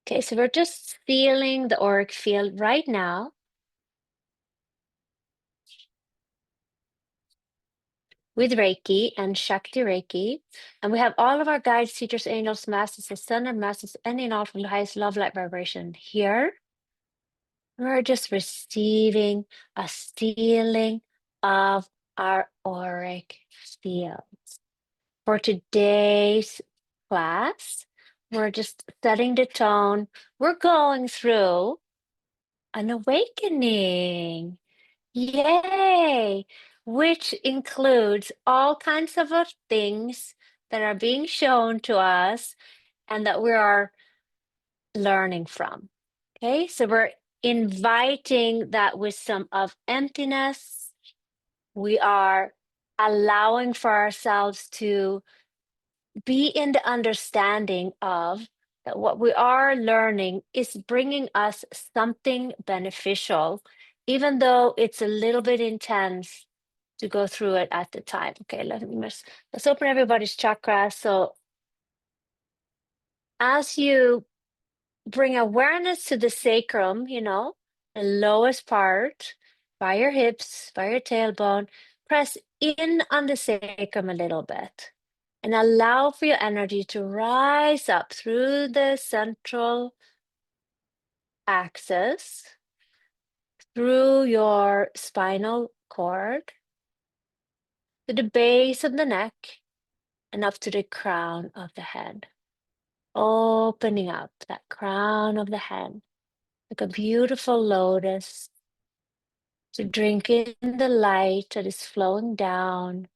Okay, so we're just feeling the auric field right now. With Reiki and Shakti Reiki. And we have all of our guides, teachers, angels, masters, ascended masters, any and all from the highest love light vibration here. We're just receiving a stealing of our auric fields. For today's class, we're just setting the tone. We're going through an awakening. Yay! Which includes all kinds of things that are being shown to us and that we are learning from. Okay, so we're inviting that wisdom of emptiness. We are allowing for ourselves to be in the understanding of that what we are learning is bringing us something beneficial, even though it's a little bit intense to go through it at the time. Okay, let's open everybody's chakra. So as you bring awareness to the sacrum, the lowest part, by your hips, by your tailbone, press in on the sacrum a little bit and allow for your energy to rise up through the central axis, through your spinal cord, to the base of the neck, and up to the crown of the head. Opening up that crown of the head like a beautiful lotus to drink in the light that is flowing down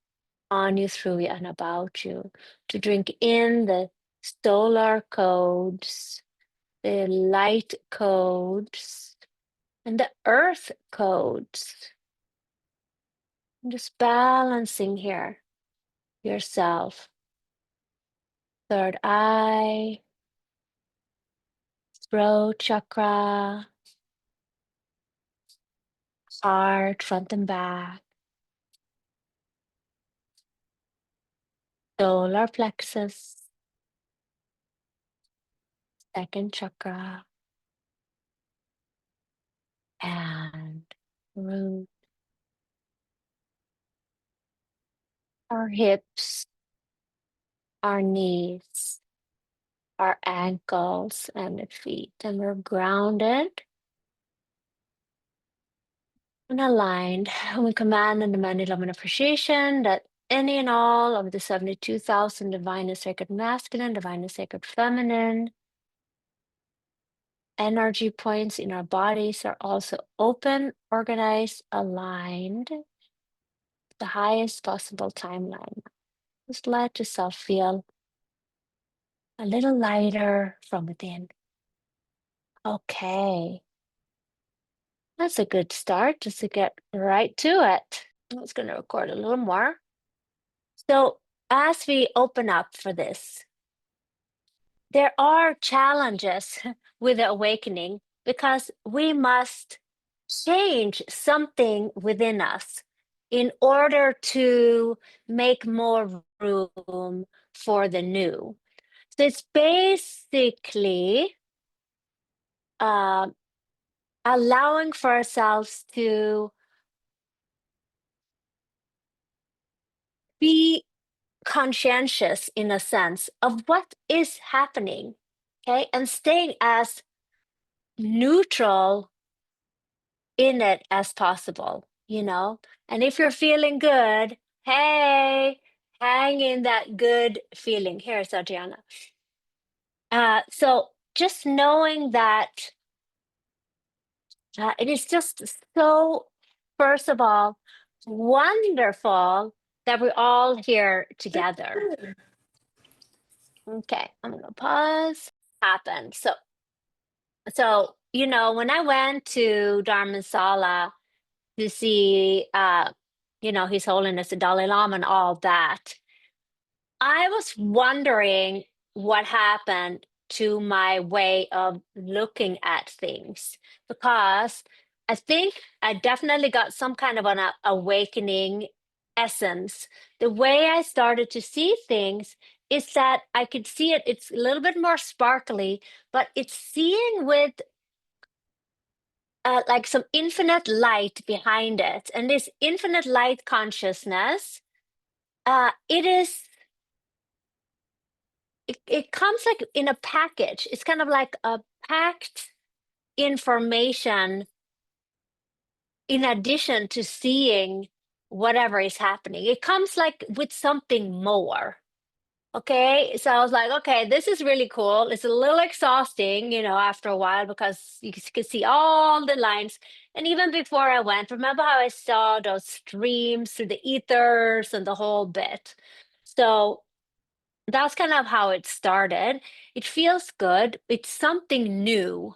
on you, through you, and about you, to drink in the solar codes, the light codes, and the earth codes. I'm just balancing here yourself. Third eye, throat chakra, heart, front and back, solar plexus, second chakra, and root, our hips, our knees, our ankles, and the feet. And we're grounded and aligned. And we command and demand love and appreciation that any and all of the 72,000 divine and sacred masculine, divine and sacred feminine energy points in our bodies are also open, organized, aligned, the highest possible timeline. Just let yourself feel a little lighter from within. Okay. That's a good start, just to get right to it. I was going to record a little more. So as we open up for this, there are challenges with the awakening because we must change something within us in order to make more room for the new. So it's basically allowing for ourselves to be conscientious in a sense of what is happening, okay, and staying as neutral in it as possible, and if you're feeling good, hey, hang in that good feeling. Here's Adriana. So just knowing that it is just so, first of all, wonderful that we're all here together. Okay, I'm gonna pause. Happened. So when I went to Dharamsala to see His Holiness the Dalai Lama and all that, I was wondering what happened to my way of looking at things, because I think I definitely got some kind of an awakening essence. The way I started to see things is that I could see it. It's a little bit more sparkly, but it's seeing with like some infinite light behind it. And this infinite light consciousness, it is, it comes like in a package. It's kind of like a packed information in addition to seeing whatever is happening. It comes like with something more. Okay, so I was like, okay, this is really cool. It's a little exhausting, after a while because you can see all the lines. And even before I went, remember how I saw those streams through the ethers and the whole bit? So that's kind of how it started. It feels good. It's something new.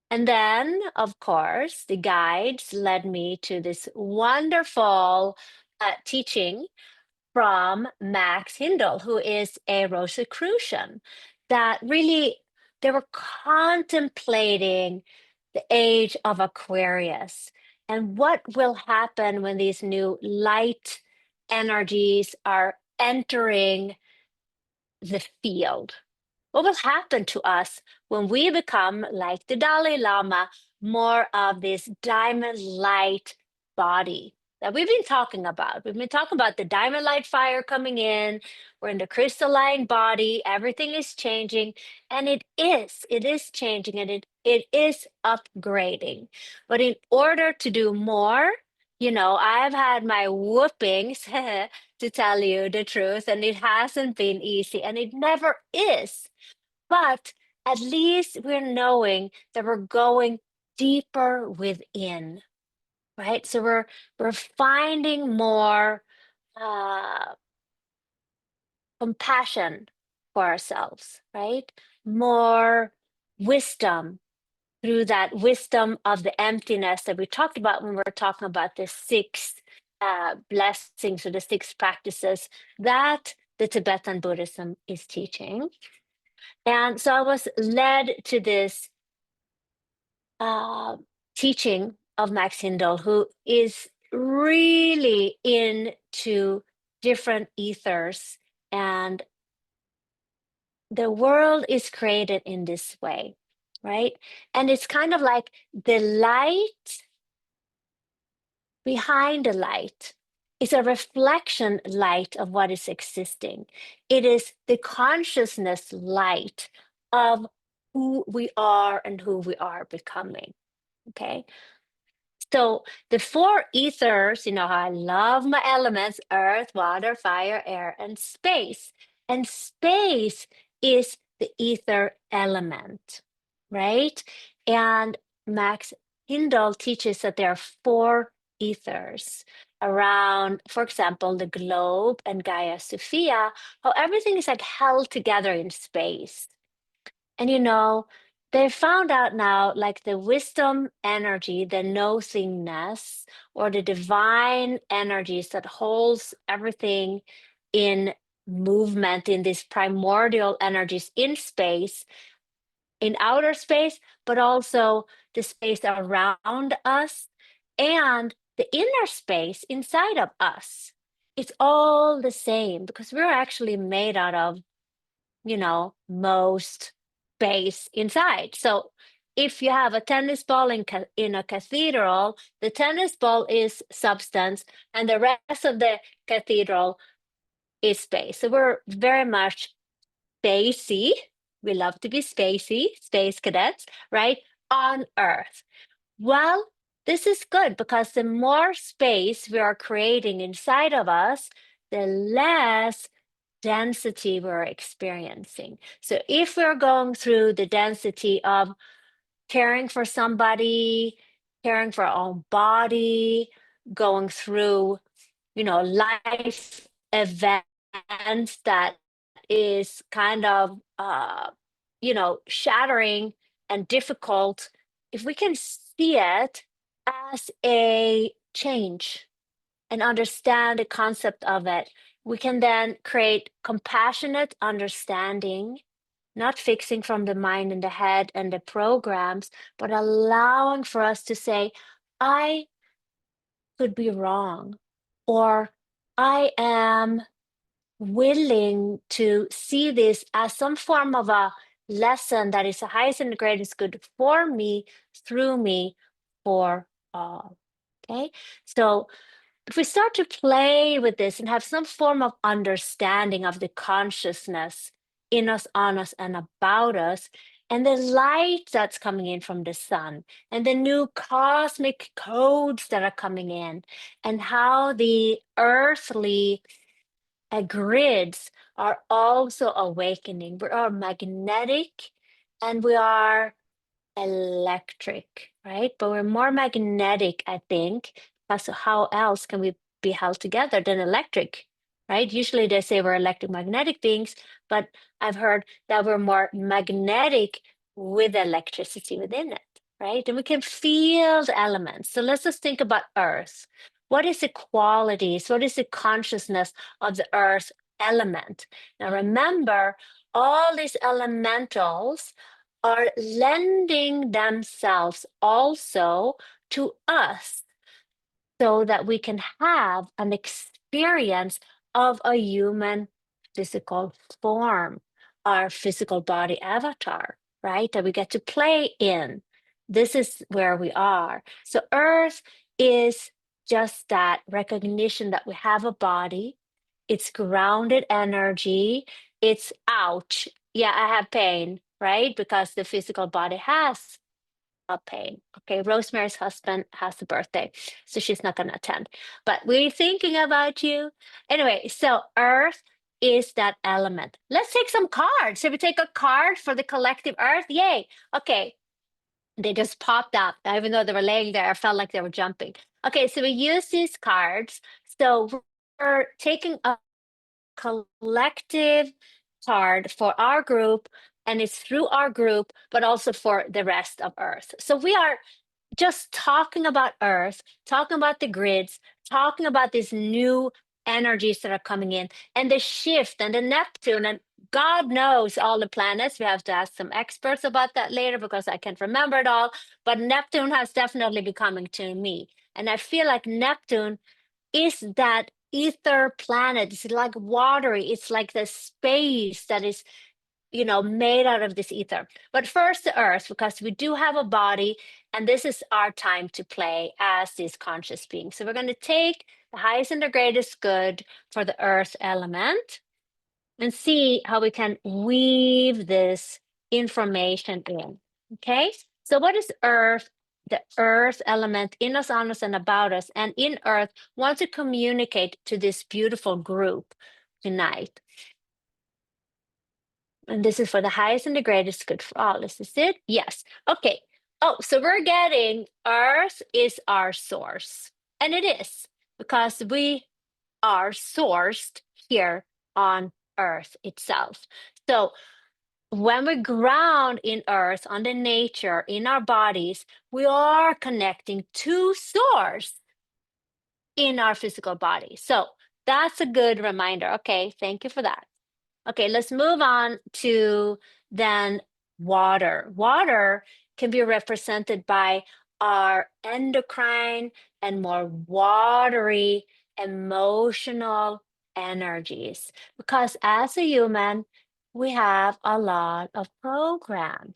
And then, of course, the guides led me to this wonderful teaching from Max Hindle, who is a Rosicrucian, that really they were contemplating the age of Aquarius and what will happen when these new light energies are entering the field. What will happen to us when we become, like the Dalai Lama, more of this diamond light body that we've been talking about? We've been talking about the diamond light fire coming in. We're in the crystalline body. Everything is changing. And it is changing and it is upgrading. But in order to do more, I've had my whoopings to tell you the truth, and it hasn't been easy, and it never is. But at least we're knowing that we're going deeper within, right? So we're finding more uh, compassion for ourselves, right? More wisdom through that wisdom of the emptiness that we talked about when we were talking about the six blessings or the six practices that the Tibetan Buddhism is teaching. And so I was led to this uh, teaching of Max Hindle, who is really into different ethers. And the world is created in this way, right? And it's kind of like the light behind the light is a reflection light of what is existing. It is the consciousness light of who we are and who we are becoming. Okay. So the four ethers, how I love my elements: earth, water, fire, air, and space. And space is the ether element, right? And Max Hindle teaches that there are four ethers around, for example, the globe and Gaia Sophia, how everything is like held together in space. And they found out now, like the wisdom energy, the nothingness, or the divine energies that holds everything in movement, in these primordial energies in space, in outer space, but also the space around us and the inner space inside of us. It's all the same because we're actually made out of most space inside. So if you have a tennis ball in a cathedral, the tennis ball is substance, and the rest of the cathedral is space. So we're very much spacey. We love to be spacey, space cadets, right? On Earth. Well, this is good because the more space we are creating inside of us, the less density we're experiencing. So if we're going through the density of caring for somebody, caring for our own body, going through, life events that is kind of, shattering and difficult, if we can see it as a change and understand the concept of it, we can then create compassionate understanding, not fixing from the mind and the head and the programs, but allowing for us to say, I could be wrong, or I am willing to see this as some form of a lesson that is the highest and the greatest good for me, through me, for all. Okay, so if we start to play with this and have some form of understanding of the consciousness in us, on us, and about us, and the light that's coming in from the sun, and the new cosmic codes that are coming in, and how the earthly grids are also awakening. We are magnetic and we are electric, right? But we're more magnetic, I think. Because how else can we be held together than electric, right? Usually they say we're electromagnetic beings, but I've heard that we're more magnetic with electricity within it, right? And we can feel the elements. So let's just think about Earth. What is the qualities? What is the consciousness of the Earth element? Now remember, all these elementals are lending themselves also to us so that we can have an experience of a human physical form, our physical body avatar, right? That we get to play in. This is where we are. So, Earth is just that recognition that we have a body, it's grounded energy, it's ouch. Yeah, I have pain, right? Because the physical body has a pain. Okay, Rosemary's husband has a birthday, so she's not going to attend. But we're thinking about you. Anyway, so Earth is that element. Let's take some cards. Should we take a card for the collective Earth? Yay. Okay, they just popped up. Even though they were laying there, I felt like they were jumping. Okay, so we use these cards. So we're taking a collective card for our group, and it's through our group, but also for the rest of Earth. So we are just talking about Earth, talking about the grids, talking about these new energies that are coming in, and the shift and the Neptune, and God knows all the planets. We have to ask some experts about that later because I can't remember it all. But Neptune has definitely been coming to me. And I feel like Neptune is that ether planet. It's like watery. It's like the space that is, made out of this ether. But first, the Earth, because we do have a body, and this is our time to play as these conscious beings. So we're going to take the highest and the greatest good for the Earth element and see how we can weave this information in. Okay, so what is Earth? The Earth element in us, on us, and about us, and in Earth wants to communicate to this beautiful group tonight. And this is for the highest and the greatest good for all. Is this it? Yes. Okay. Oh, so we're getting Earth is our source. And it is, because we are sourced here on Earth itself. So when we ground in Earth, on the nature, in our bodies, we are connecting to source in our physical body. So that's a good reminder. Okay, thank you for that. Okay, let's move on to then water. Water can be represented by our endocrine and more watery emotional energies. Because as a human, we have a lot of programs.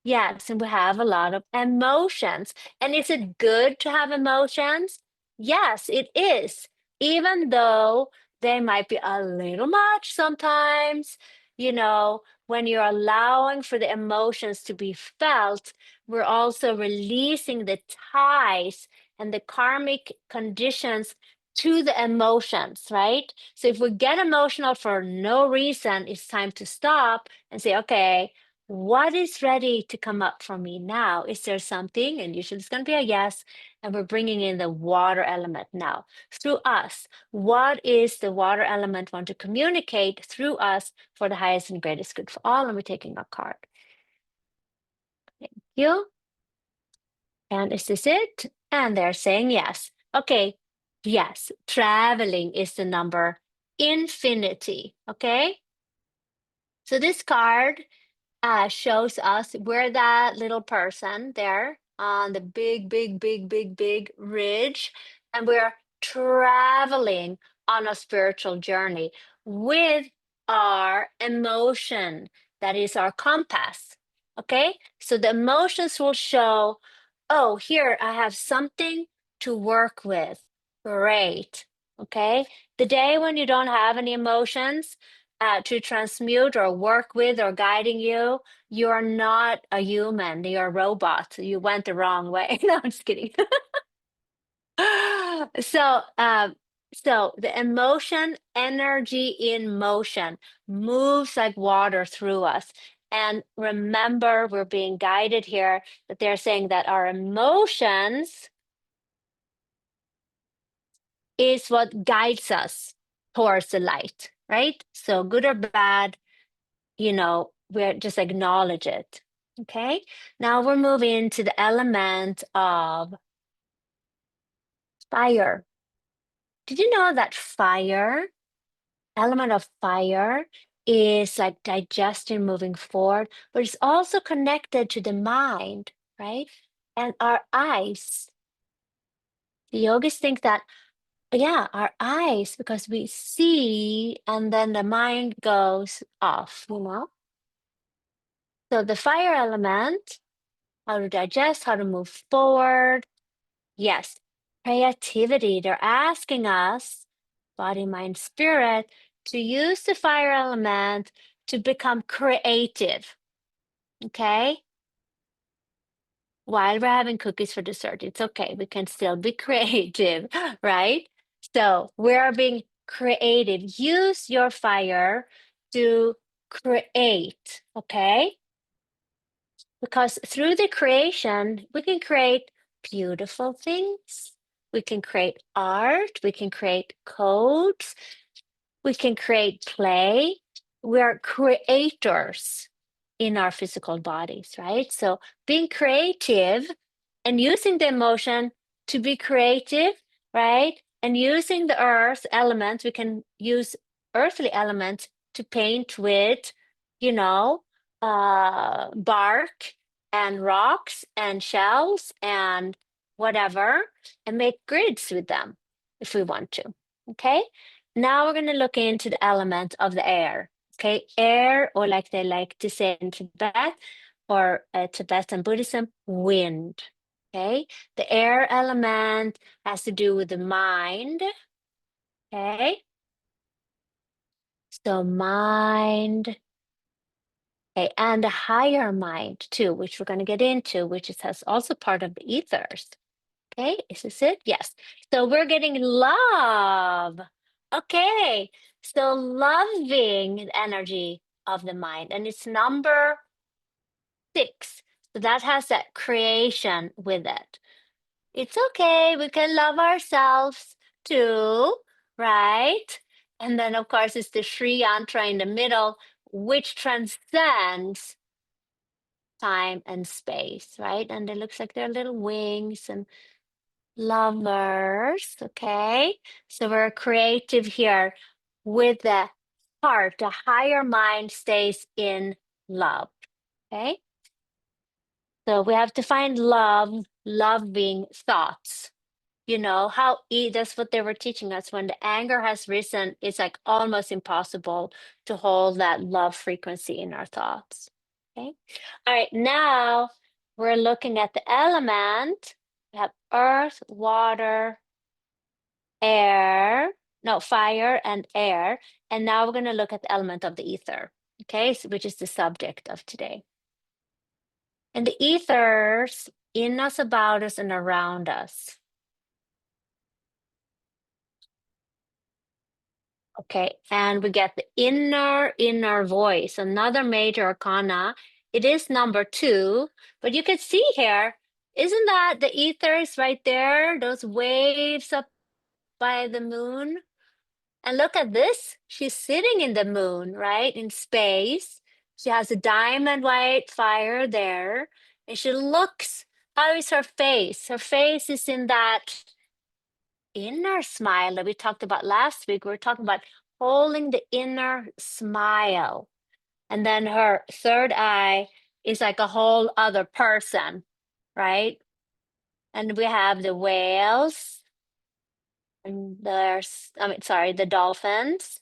Yes, and we have a lot of emotions. And is it good to have emotions? Yes, it is. Even though they might be a little much sometimes, when you're allowing for the emotions to be felt, we're also releasing the ties and the karmic conditions to the emotions, right? So if we get emotional for no reason, it's time to stop and say, okay, what is ready to come up for me now? Is there something? And usually it's going to be a yes. And we're bringing in the water element now through us. What is the water element want to communicate through us for the highest and greatest good for all? And we're taking a card. Thank you. And is this it? And they're saying yes. Okay. Yes. Traveling is the number infinity. Okay. So this card shows us we're that little person there on the big, big, big, big, big ridge, and we're traveling on a spiritual journey. with our emotion. That is our compass. Okay, so the emotions will show, oh, here I have something to work with. Great. Okay, the day when you don't have any emotions to transmute or work with or guiding you, you're not a human, you're a robot. You went the wrong way. No, I'm just kidding. So, so the emotion, energy in motion moves like water through us. And remember, we're being guided here that they're saying that our emotions is what guides us towards the light, right? So good or bad, we're just acknowledge it. Okay. Now we're moving to the element of fire. Did you know that element of fire is like digestion moving forward, but it's also connected to the mind, right? And our eyes. The yogis think that, yeah, our eyes, because we see and then the mind goes off. So the fire element, how to digest, how to move forward. Yes, creativity. They're asking us, body, mind, spirit, to use the fire element to become creative. Okay? While we're having cookies for dessert, it's okay. We can still be creative, right? So we're being creative. Use your fire to create, okay? Because through the creation, we can create beautiful things. We can create art. We can create codes. We can create play. We are creators in our physical bodies, right? So being creative and using the emotion to be creative, right? And using the earth elements, we can use earthly elements to paint with, you know, bark and rocks and shells and whatever, and make grids with them if we want to. Okay. Now we're going to look into the element of the air. Okay. Air, or like they like to say in Tibet or Tibetan Buddhism, wind. Okay. The air element has to do with the mind. Okay. So mind. Okay, and the higher mind too, which we're going to get into, which has also part of the ethers. Okay, is this it? Yes. So we're getting love. Okay, so loving energy of the mind, and it's number 6. So that has that creation with it. It's okay, we can love ourselves too, right? And then, of course, it's the Sri Yantra in the middle, which transcends time and space, right? And it looks like they're little wings and lovers, okay? So we're creative here with the heart. The higher mind stays in love, okay? So we have to find love, loving thoughts. How that's what they were teaching us. When the anger has risen, it's like almost impossible to hold that love frequency in our thoughts. Okay. All right. Now we're looking at the element. We have earth, water, air, no, fire and air. And now we're going to look at the element of the ether. Okay. So, which is the subject of today. And the ethers in us, about us, and around us. Okay, and we get the inner voice, another major arcana. It is number 2, but you can see here, isn't that the ethers right there? Those waves up by the moon. And look at this. She's sitting in the moon, right? In space. She has a diamond white fire there. And she looks, how is her face? Her face is in that inner smile that we talked about last week. We were talking about holding the inner smile. And then her third eye is like a whole other person, right? And we have the whales, and the dolphins,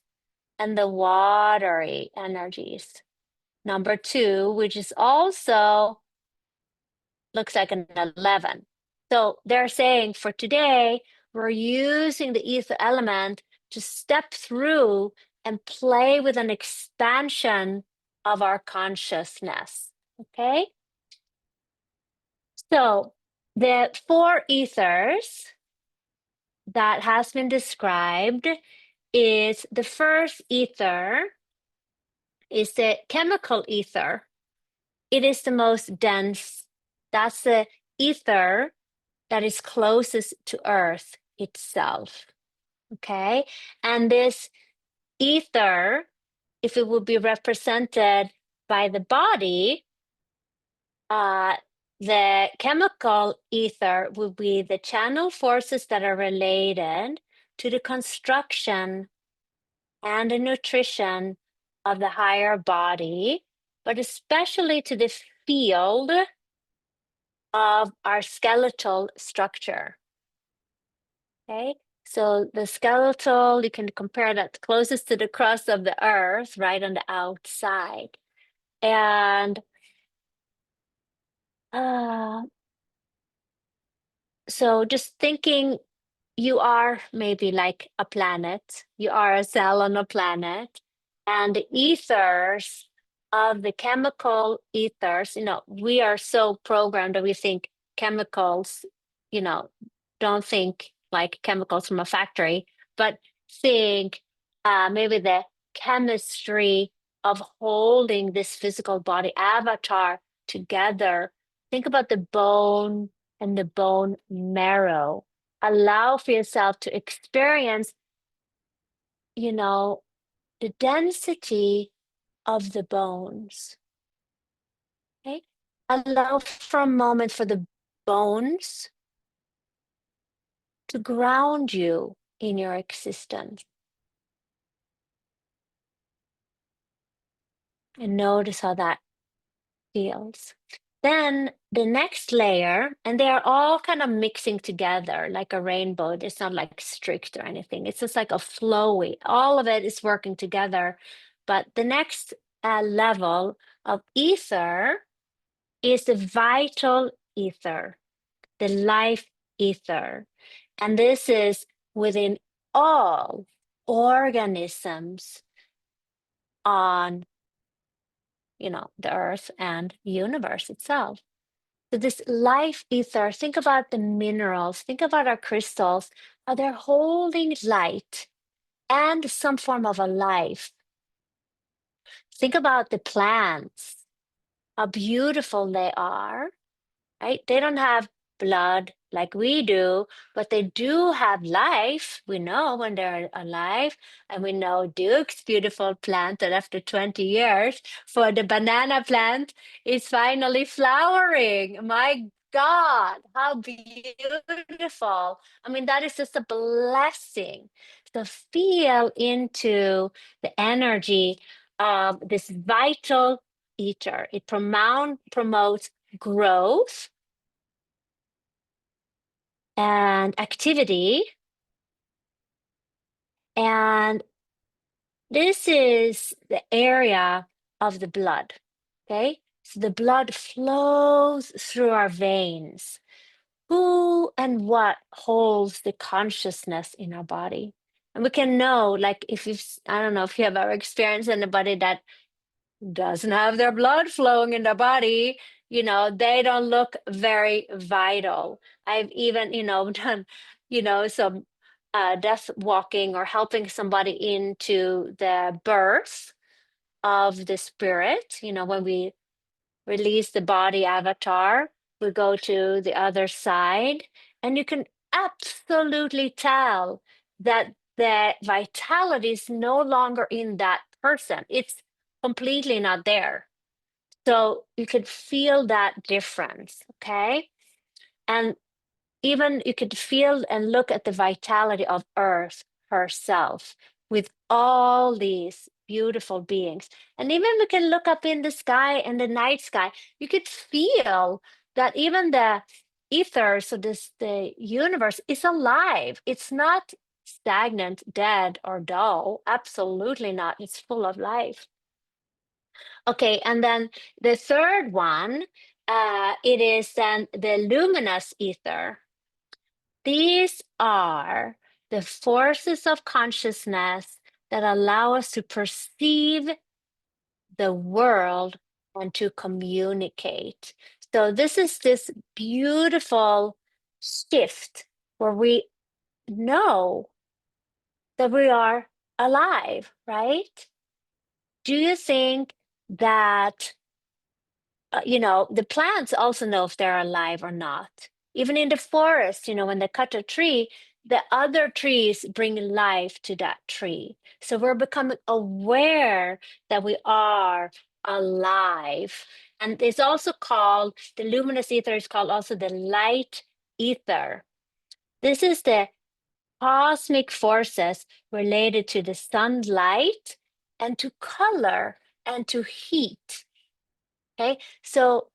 and the watery energies. Number 2, which is also looks like an 11. So they're saying for today, we're using the ether element to step through and play with an expansion of our consciousness. Okay? So the 4 ethers that has been described is the first ether is the chemical ether. It is the most dense. That's the ether that is closest to Earth itself. Okay. And this ether, if it would be represented by the body, the chemical ether would be the channel forces that are related to the construction and the nutrition of the higher body, but especially to the field of our skeletal structure. Okay, so the skeletal, you can compare that closest to the crust of the earth, right on the outside. And uh, so just thinking you are maybe like a planet, you are a cell on a planet, and the ethers of the chemical ethers, we are so programmed that we think chemicals, you know, don't think like chemicals from a factory, but think maybe the chemistry of holding this physical body avatar together. Think about the bone and the bone marrow. Allow for yourself to experience, the density of the bones. Okay. Allow for a moment for the bones to ground you in your existence. And notice how that feels. Then the next layer, and they are all kind of mixing together like a rainbow. It's not like strict or anything. It's just like a flowy. All of it is working together. But the next level of ether is the vital ether, the life ether. And this is within all organisms on the earth and universe itself. So this life ether, think about the minerals, think about our crystals, how they're holding light and some form of a life. Think about the plants, how beautiful they are, right? They don't have blood like we do, but they do have life. We know when they're alive, and we know Duke's beautiful plant that after 20 years for the banana plant is finally flowering. My God, how beautiful. I mean, that is just a blessing. So feel into the energy of this vital ether. It promotes growth and activity. And this is the area of the blood. Okay. So the blood flows through our veins. Who and what holds the consciousness in our body? And we can know, like, I don't know if you have ever experienced anybody that doesn't have their blood flowing in their body, they don't look very vital. I've even, done, some death walking or helping somebody into the birth of the spirit. When we release the body avatar, we go to the other side, and you can absolutely tell that the vitality is no longer in that person. It's completely not there. So you could feel that difference, okay? And even you could feel and look at the vitality of Earth herself with all these beautiful beings. And even we can look up in the sky and the night sky, you could feel that even the ether, so the universe is alive. It's not stagnant, dead, or dull. Absolutely not. It's full of life. Okay, and then the third one, it is then the luminous ether. These are the forces of consciousness that allow us to perceive the world and to communicate. So this is this beautiful shift where we know that we are alive, right? Do you think that the plants also know if they're alive or not? Even in the forest, when they cut a tree, the other trees bring life to that tree. So we're becoming aware that we are alive. And it's also called, the luminous ether is called also the light ether. This is the cosmic forces related to the sunlight and to color and to heat. Okay, so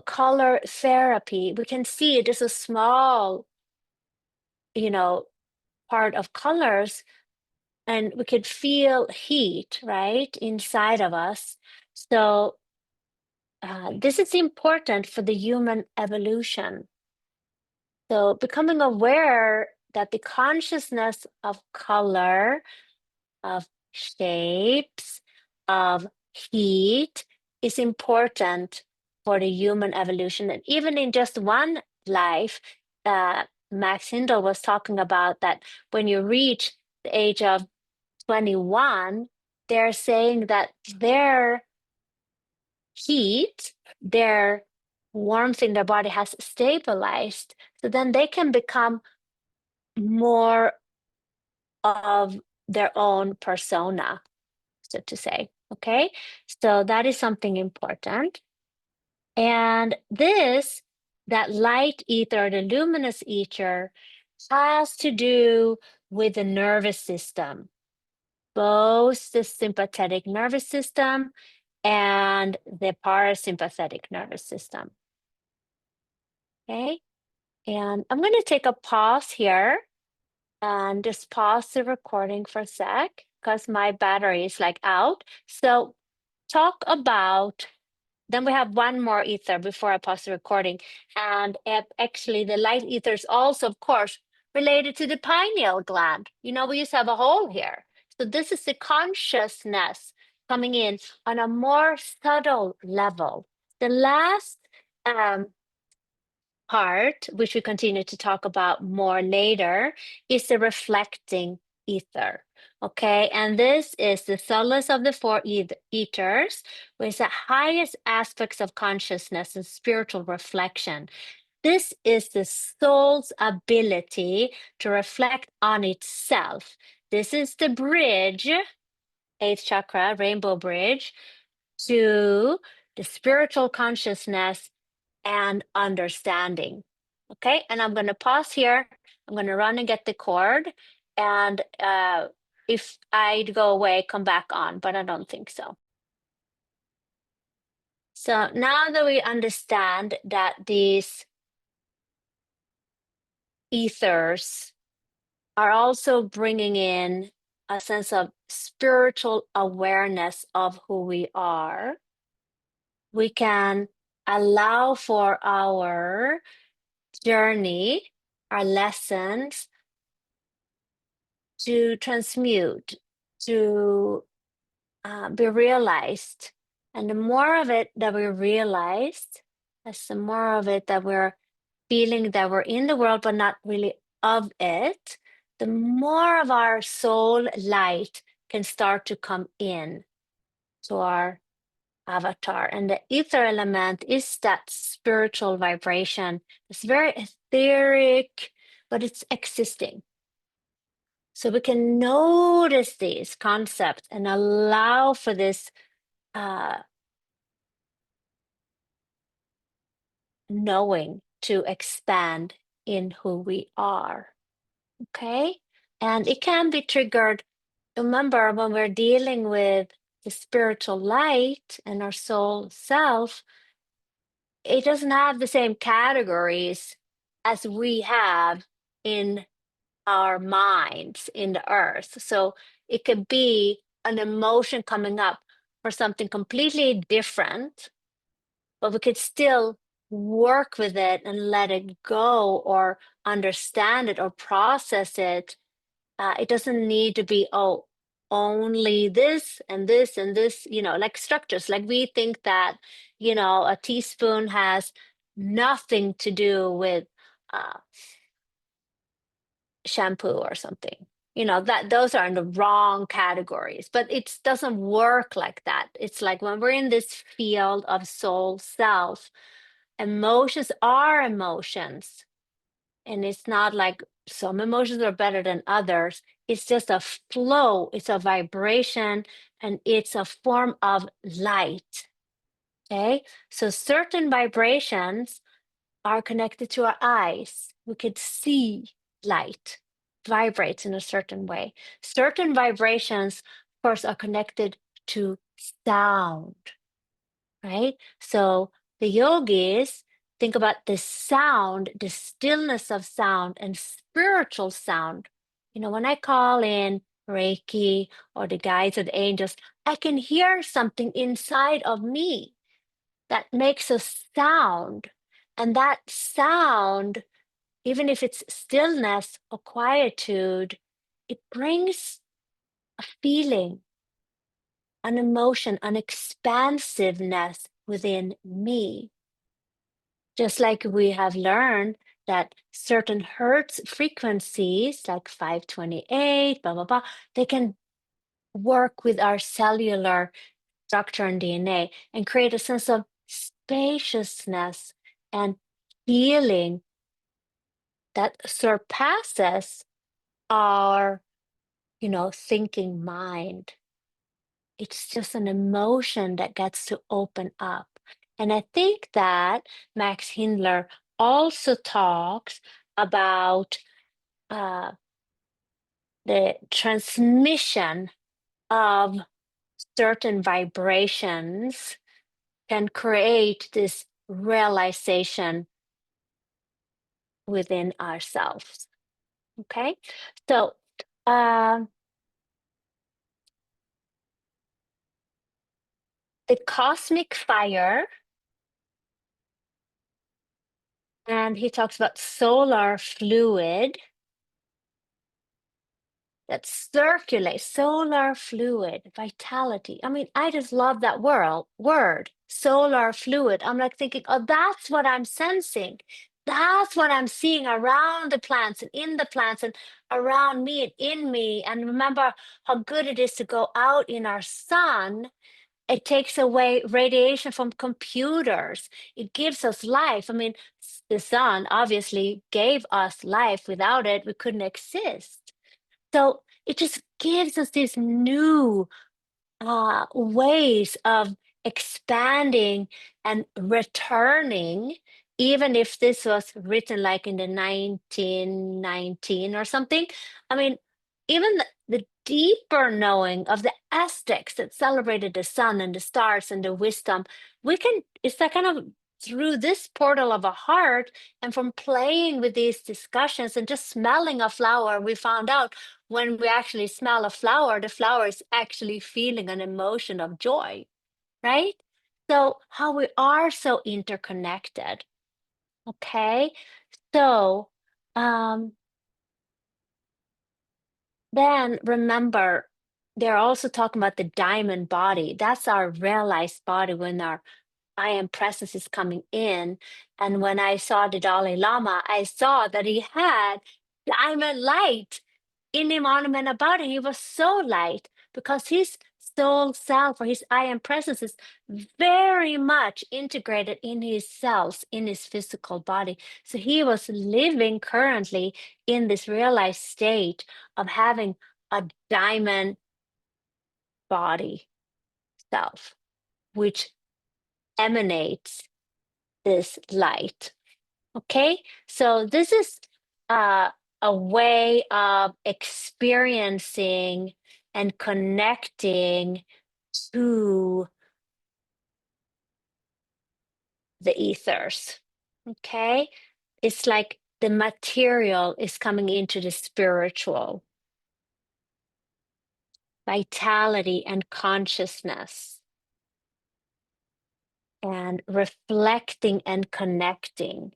color therapy, we can see just a small, part of colors, and we could feel heat, right, inside of us. So this is important for the human evolution. So becoming aware that the consciousness of color, of shapes, of heat is important for the human evolution. And even in just one life, Max Hindle was talking about that when you reach the age of 21, they're saying that their heat, their warmth in their body has stabilized. So then they can become more of their own persona, so to say. Okay, so that is something important. And that light ether, the luminous ether, has to do with the nervous system, both the sympathetic nervous system and the parasympathetic nervous system. Okay, and I'm going to take a pause here and just pause the recording for a sec because my battery is like out. So talk about, then we have one more ether before I pause the recording. And actually the light ether is also, of course, related to the pineal gland. We used to have a hole here. So this is the consciousness coming in on a more subtle level. The last part, which we continue to talk about more later, is the reflecting ether. Okay, and this is the subtlest of the four ethers, which is the highest aspects of consciousness and spiritual reflection. This is the soul's ability to reflect on itself. This is the bridge, eighth chakra, rainbow bridge, to the spiritual consciousness and understanding. Okay, and I'm going to pause here. I'm going to run and get the cord. And if I go away, come back on, but I don't think so. So now that we understand that these ethers are also bringing in a sense of spiritual awareness of who we are, we can allow for our journey, our lessons, to transmute, to be realized. And the more of it that we realized, as the more of it that we're feeling that we're in the world, but not really of it, the more of our soul light can start to come in to our avatar. And the ether element is that spiritual vibration. It's very etheric, but it's existing. So we can notice these concepts and allow for this knowing to expand in who we are. Okay? And it can be triggered. Remember, when we're dealing with the spiritual light and our soul self, it doesn't have the same categories as we have in our minds in the earth. So it could be an emotion coming up for something completely different, but we could still work with it and let it go or understand it or process it. It doesn't need to be, oh, only this and this and this, like structures. Like we think that, a teaspoon has nothing to do with uh, shampoo or something. That those are in the wrong categories, but it doesn't work like that. It's like when we're in this field of soul self, emotions are emotions. And it's not like some emotions are better than others. It's just a flow, it's a vibration, and it's a form of light. Okay. So certain vibrations are connected to our eyes. We could see light vibrates in a certain way. Certain vibrations, of course, are connected to sound, right? So the yogis think about the sound, the stillness of sound and spiritual sound. When I call in Reiki or the guides or the angels, I can hear something inside of me that makes a sound. And that sound, even if it's stillness or quietude, it brings a feeling, an emotion, an expansiveness within me. Just like we have learned that certain hertz frequencies, like 528, blah, blah, blah, they can work with our cellular structure and DNA and create a sense of spaciousness and healing that surpasses our, thinking mind. It's just an emotion that gets to open up. And I think that Max Hindler also talks about uh, the transmission of certain vibrations can create this realization within ourselves. Okay, so um, the cosmic fire, and he talks about solar fluid that circulates, solar fluid, vitality. I mean, I just love that word, solar fluid. I'm like thinking, oh, that's what I'm sensing. That's what I'm seeing around the plants and in the plants and around me and in me. And remember how good it is to go out in our sun. It takes away radiation from computers. It gives us life. I mean, the sun obviously gave us life. Without it, we couldn't exist. So it just gives us these new ways of expanding and returning, even if this was written like in the 1919 or something. I mean, even the deeper knowing of the Aztecs that celebrated the sun and the stars and the wisdom, it's that kind of through this portal of a heart and from playing with these discussions and just smelling a flower, we found out when we actually smell a flower, the flower is actually feeling an emotion of joy, right? So, how we are so interconnected. Okay. So, um, then remember, they're also talking about the diamond body. That's our realized body when our I am presence is coming in. And when I saw the Dalai Lama, I saw that he had diamond light in him, on him, and about him. He was so light because his soul self or his I am presence is very much integrated in his cells, in his physical body. So he was living currently in this realized state of having a diamond body self, which emanates this light. Okay, so this is uh, a way of experiencing and connecting to the ethers. Okay, it's like the material is coming into the spiritual vitality and consciousness and reflecting and connecting.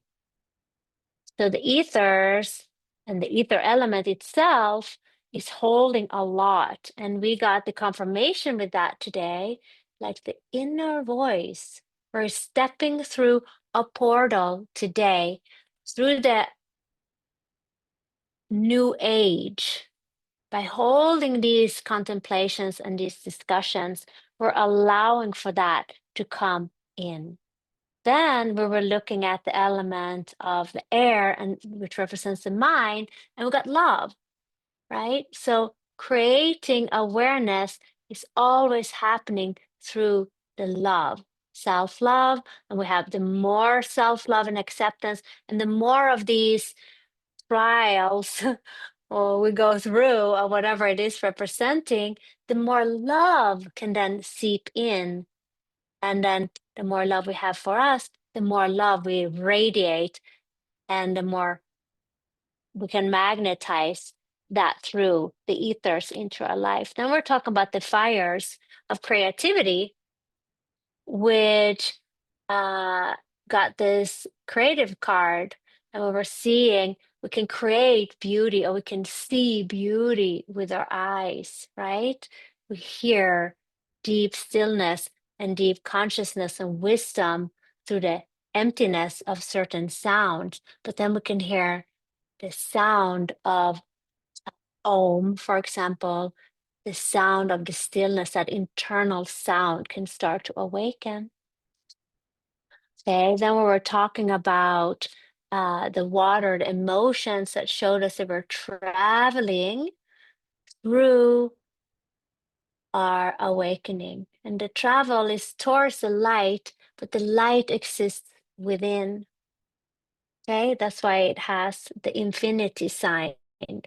So the ethers and the ether element itself is holding a lot. And we got the confirmation with that today, like the inner voice. We're stepping through a portal today, through the new age. By holding these contemplations and these discussions, we're allowing for that to come in. Then we were looking at the element of the air, and which represents the mind, and we got love, right? So creating awareness is always happening through the love, self-love, and we have the more self-love and acceptance, and the more of these trials or we go through or whatever it is representing, the more love can then seep in. And then the more love we have for us, the more love we radiate, and the more we can magnetize that through the ethers into our life. Then we're talking about the fires of creativity, which got this creative card, and we were seeing we can create beauty, or we can see beauty with our eyes, right? We hear deep stillness and deep consciousness and wisdom through the emptiness of certain sounds, but then we can hear the sound of Om, for example, the sound of the stillness, that internal sound can start to awaken. Okay, then we were talking about the water, the emotions that showed us that we're traveling through our awakening. And the travel is towards the light, but the light exists within. Okay, that's why it has the infinity sign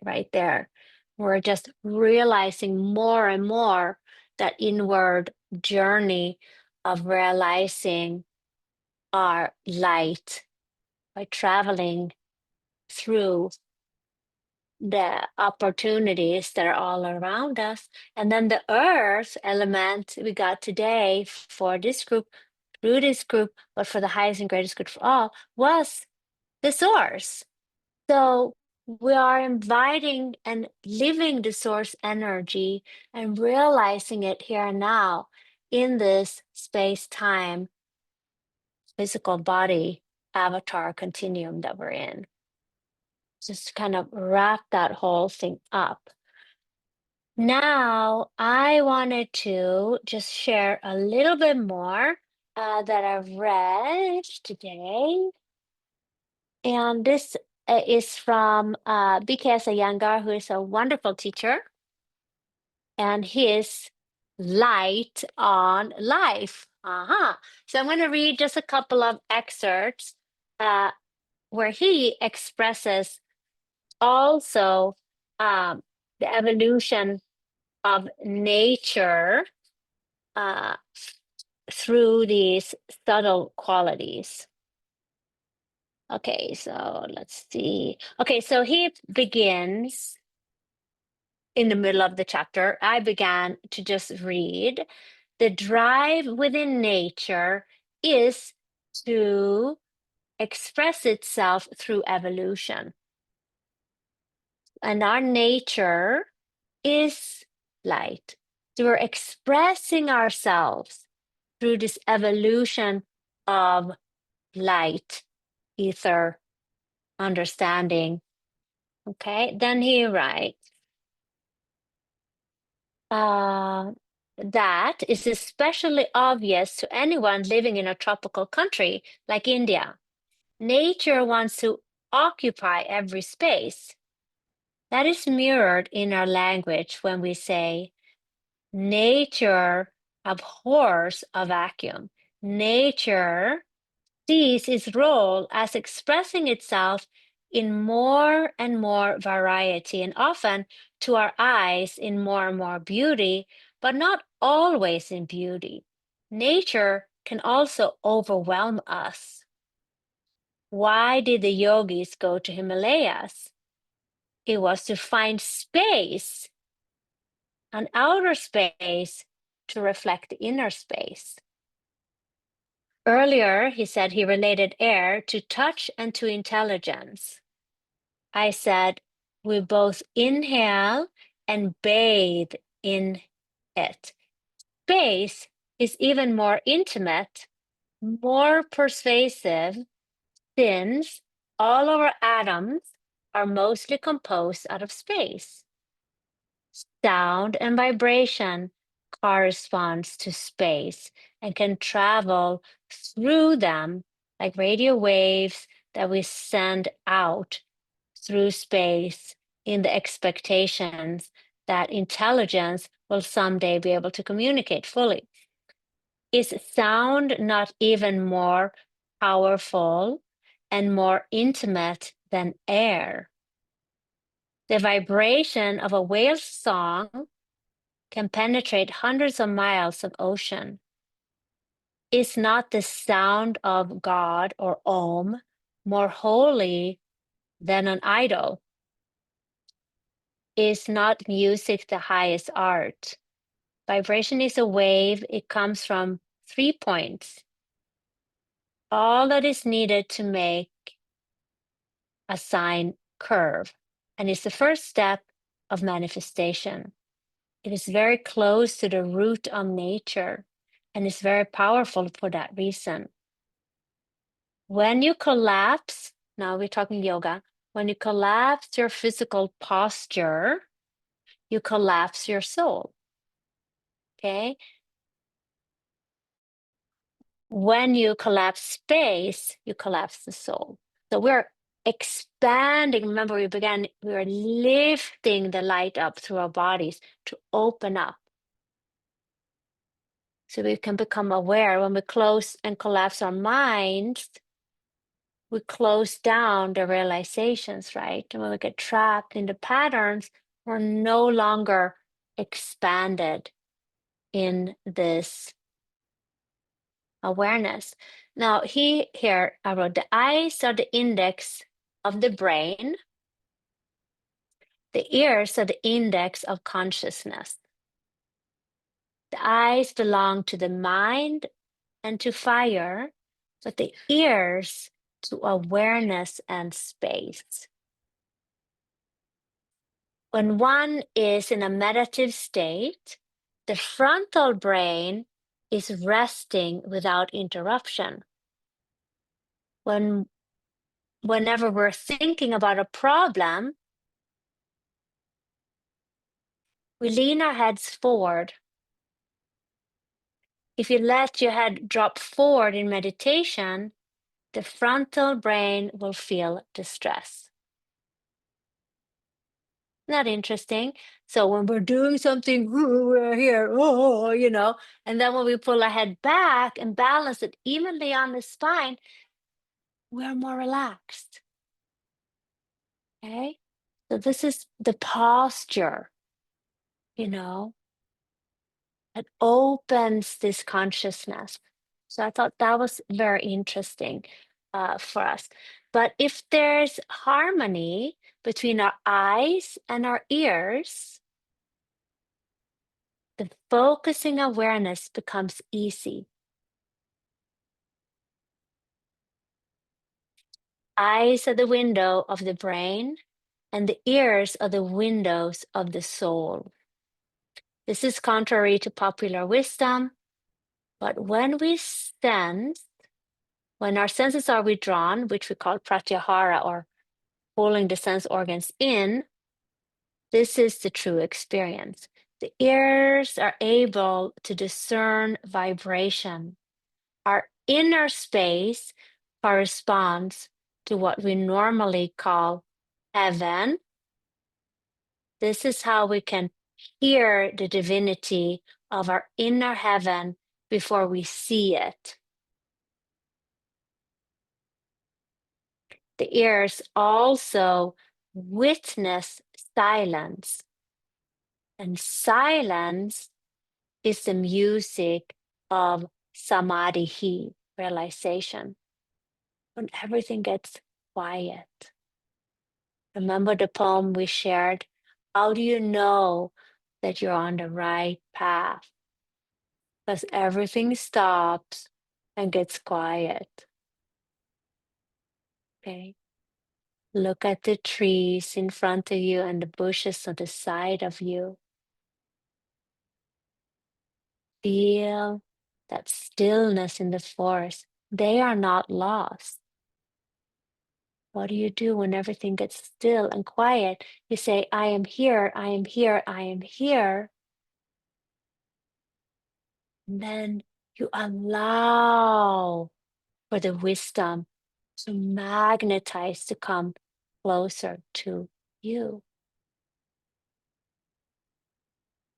right there. We're just realizing more and more that inward journey of realizing our light by traveling through the opportunities that are all around us. And then the earth element we got today for this group, through this group, but for the highest and greatest good for all, was the source. So we are inviting and living the source energy and realizing it here and now in this space-time physical body avatar continuum that we're in. Just kind of wrap that whole thing up. Now, I wanted to just share a little bit more that I've read today. And this is from BKS Iyengar, who is a wonderful teacher, and his Light on Life. So I'm going to read just a couple of excerpts where he expresses also the evolution of nature through these subtle qualities. Okay, so let's see. Okay, so he begins in the middle of the chapter. I began to just read. The drive within nature is to express itself through evolution. And our nature is light. So we're expressing ourselves through this evolution of light, ether, understanding. Okay, then he writes, that is especially obvious to anyone living in a tropical country like India. Nature wants to occupy every space. That is mirrored in our language when we say, nature abhors a vacuum. Nature sees its role as expressing itself in more and more variety, and often to our eyes in more and more beauty, but not always in beauty. Nature can also overwhelm us. Why did the yogis go to Himalayas? It was to find space, an outer space, to reflect the inner space. Earlier, he said he related air to touch and to intelligence. I said we both inhale and bathe in it. Space is even more intimate, more persuasive, since all our atoms are mostly composed out of space. Sound and vibration corresponds to space and can travel through them like radio waves that we send out through space in the expectations that intelligence will someday be able to communicate fully. Is sound not even more powerful and more intimate than air? The vibration of a whale's song can penetrate hundreds of miles of ocean. Is not the sound of God or Om more holy than an idol? Is not music the highest art? Vibration is a wave, it comes from 3 points. All that is needed to make a sine curve, and it's the first step of manifestation. It is very close to the root of nature, and it's very powerful for that reason. When you collapse, now we're talking yoga, when you collapse your physical posture, you collapse your soul. Okay? When you collapse space, you collapse the soul. So we're expanding. Remember, we were lifting the light up through our bodies to open up. So we can become aware. When we close and collapse our minds, we close down the realizations, right? And when we get trapped in the patterns, we're no longer expanded in this awareness. Now, here I wrote the eyes are the index of the brain, the ears are the index of consciousness. The eyes belong to the mind and to fire, but the ears to awareness and space. When one is in a meditative state, the frontal brain is resting without interruption. Whenever we're thinking about a problem, we lean our heads forward. If you let your head drop forward in meditation, the frontal brain will feel distress. Not interesting. So when we're doing something, we're here, and then when we pull our head back and balance it evenly on the spine, we're more relaxed. Okay? So this is the posture, it opens this consciousness. So I thought that was very interesting for us. But if there's harmony between our eyes and our ears, the focusing awareness becomes easy. Eyes are the window of the brain, and the ears are the windows of the soul. This is contrary to popular wisdom, but when our senses are withdrawn, which we call pratyahara or pulling the sense organs in, this is the true experience. The ears are able to discern vibration. Our inner space corresponds to what we normally call heaven. This is how we can hear the divinity of our inner heaven before we see it. The ears also witness silence, and silence is the music of samadhi, realization. when everything gets quiet. Remember the poem we shared? How do you know that you're on the right path? Because everything stops and gets quiet. Okay. Look at the trees in front of you and the bushes on the side of you. Feel that stillness in the forest. They are not lost. What do you do when everything gets still and quiet? You say, I am here, I am here, I am here. And then you allow for the wisdom to magnetize to come closer to you.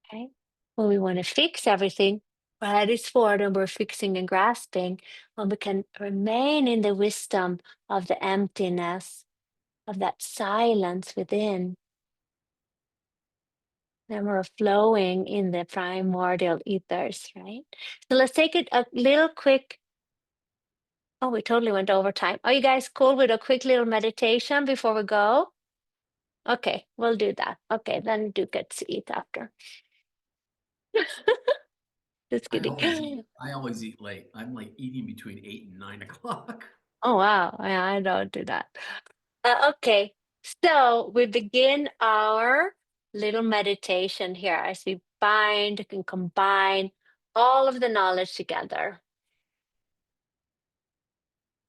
Okay. When we want to fix everything, that is forward and we're fixing and grasping, when we can remain in the wisdom of the emptiness, of that silence within, then we're flowing in the primordial ethers, right? So let's take it a little quick. Oh, we totally went over time. Are you guys cool with a quick little meditation before we go? Okay, we'll do that. Okay, then do get to eat after. Just I kidding. always eat. I always eat late. I'm like eating between 8 and 9 o'clock. Oh, wow. Yeah, I don't do that. Okay, so we begin our little meditation here as we bind and combine all of the knowledge together.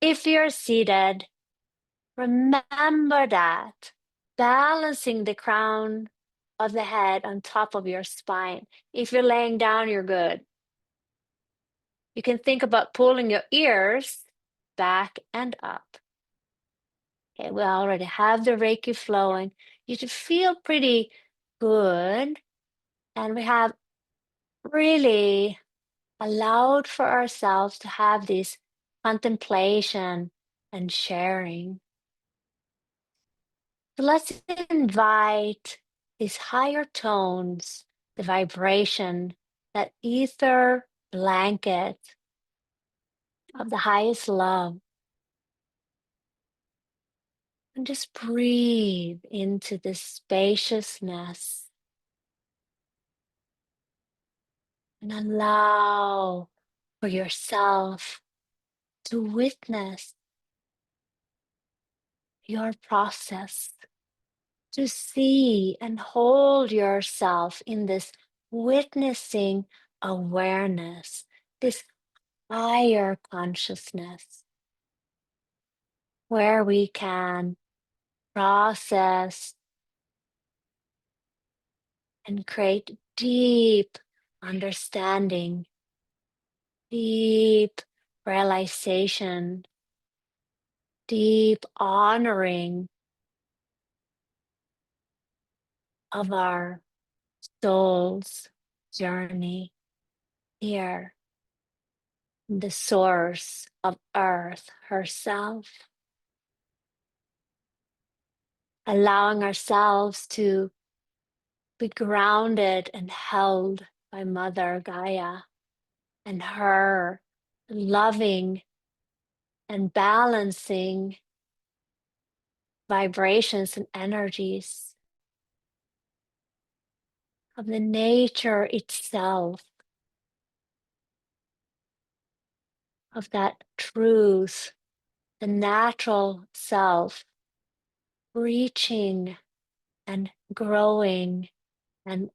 If you're seated, remember that balancing the crown of the head on top of your spine. If you're laying down, you're good. You can think about pulling your ears back and up. Okay, we already have the Reiki flowing. You should feel pretty good. And we have really allowed for ourselves to have this contemplation and sharing. So let's invite these higher tones, the vibration, that ether blanket of the highest love. And just breathe into this spaciousness and allow for yourself to witness your process, to see and hold yourself in this witnessing awareness, this higher consciousness, where we can process and create deep understanding, deep realization, deep honoring of our soul's journey here, the source of Earth herself, allowing ourselves to be grounded and held by Mother Gaia and her loving and balancing vibrations and energies of the nature itself, of that truth, the natural self, reaching and growing and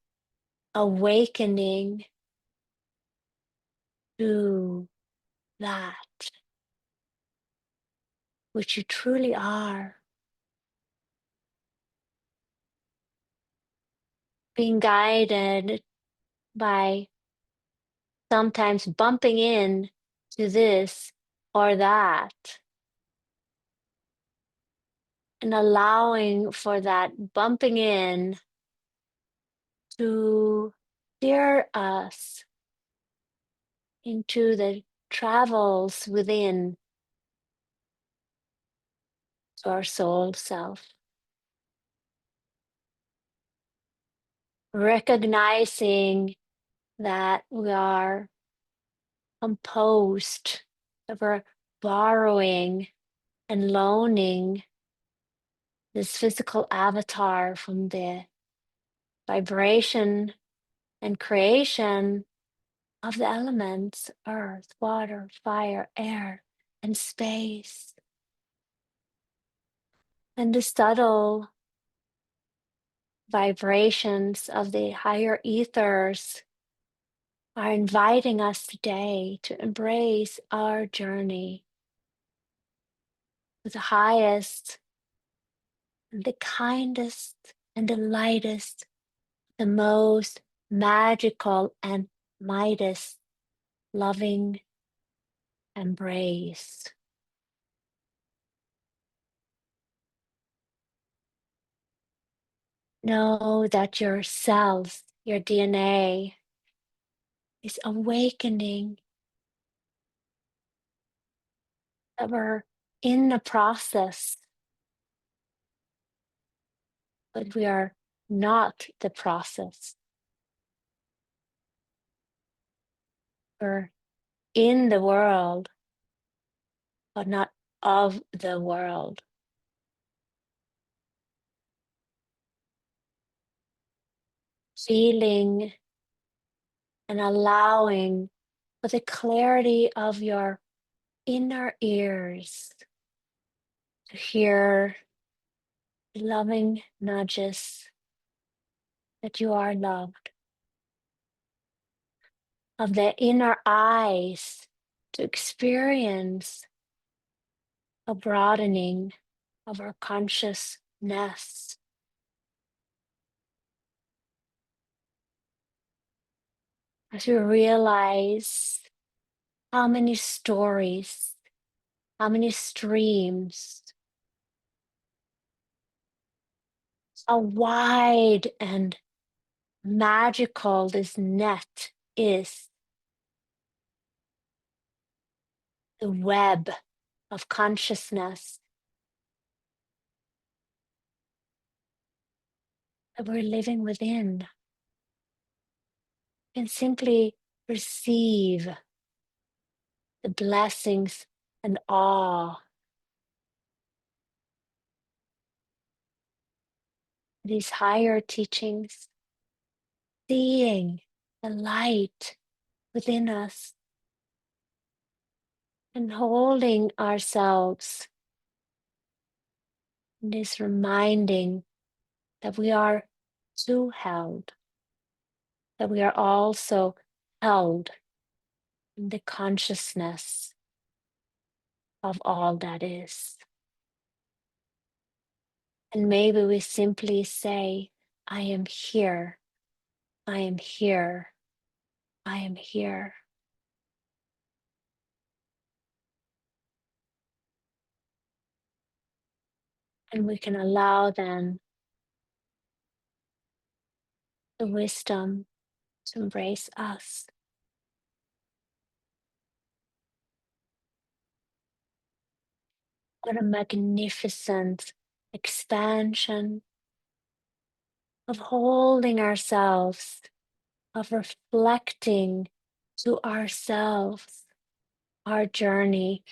awakening to that which you truly are, being guided by sometimes bumping in to this or that, and allowing for that bumping in to steer us into the travels within to our soul self, recognizing that we are composed, that we're borrowing and loaning this physical avatar from the vibration and creation of the elements earth, water, fire, air, and space. And the subtle vibrations of the higher ethers are inviting us today to embrace our journey with the highest, and the kindest, and the lightest, the most magical and lightest loving embrace. Know that your cells, your DNA, is awakening, that we're in the process, but we are not the process. We're in the world, but not of the world. Feeling and allowing for the clarity of your inner ears to hear loving nudges that you are loved, of the inner eyes to experience a broadening of our consciousness, as we realize how many stories, how many streams, how wide and magical this net is, the web of consciousness that we're living within, and simply receive the blessings and awe, these higher teachings, seeing the light within us and holding ourselves in this reminding that we are too held, that we are also held in the consciousness of all that is. And maybe we simply say, I am here, I am here, I am here. And we can allow then the wisdom to embrace us. What a magnificent expansion of holding ourselves, of reflecting to ourselves our journey,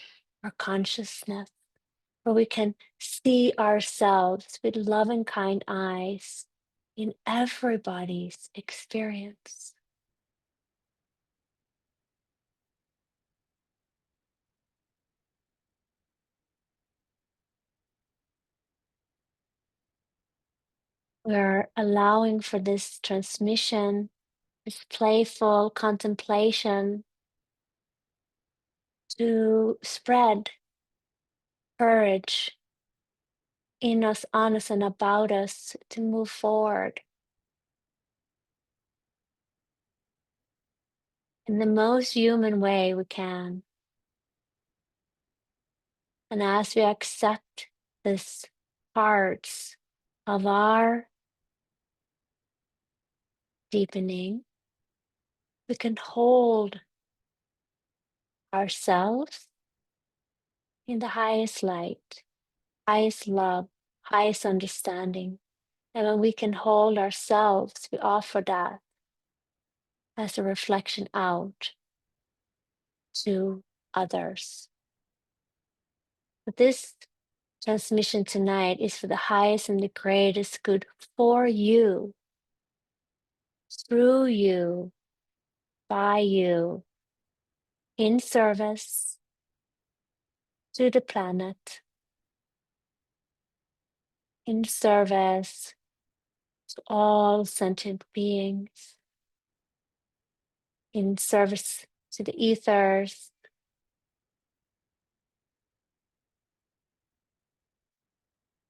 our consciousness, where we can see ourselves with loving, kind eyes in everybody's experience. We're allowing for this transmission, this playful contemplation to spread courage in us, on us, and about us to move forward in the most human way we can. And as we accept this parts of our deepening, we can hold ourselves in the highest light, highest love, highest understanding. And when we can hold ourselves, we offer that as a reflection out to others. But this transmission tonight is for the highest and the greatest good for you, through you, by you, in service to the planet, in service to all sentient beings, in service to the ethers,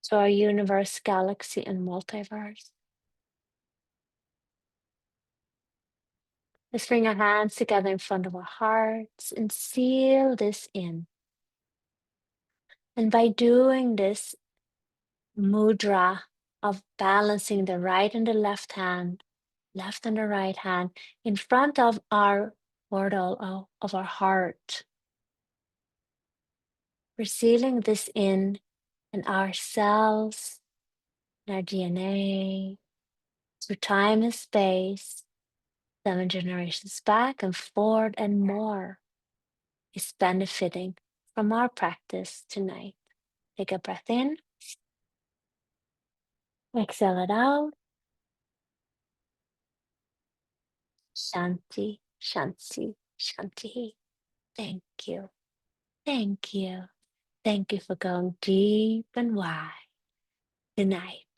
to our universe, galaxy, and multiverse. Let's bring our hands together in front of our hearts and seal this in. And by doing this mudra of balancing the right and the left hand, left and the right hand in front of our portal of our heart, we're sealing this in our cells, in our DNA, through time and space, 7 generations back and forward and more is benefiting from our practice tonight. Take a breath in, exhale it out. Shanti, Shanti, Shanti. Thank you. Thank you. Thank you for going deep and wide tonight.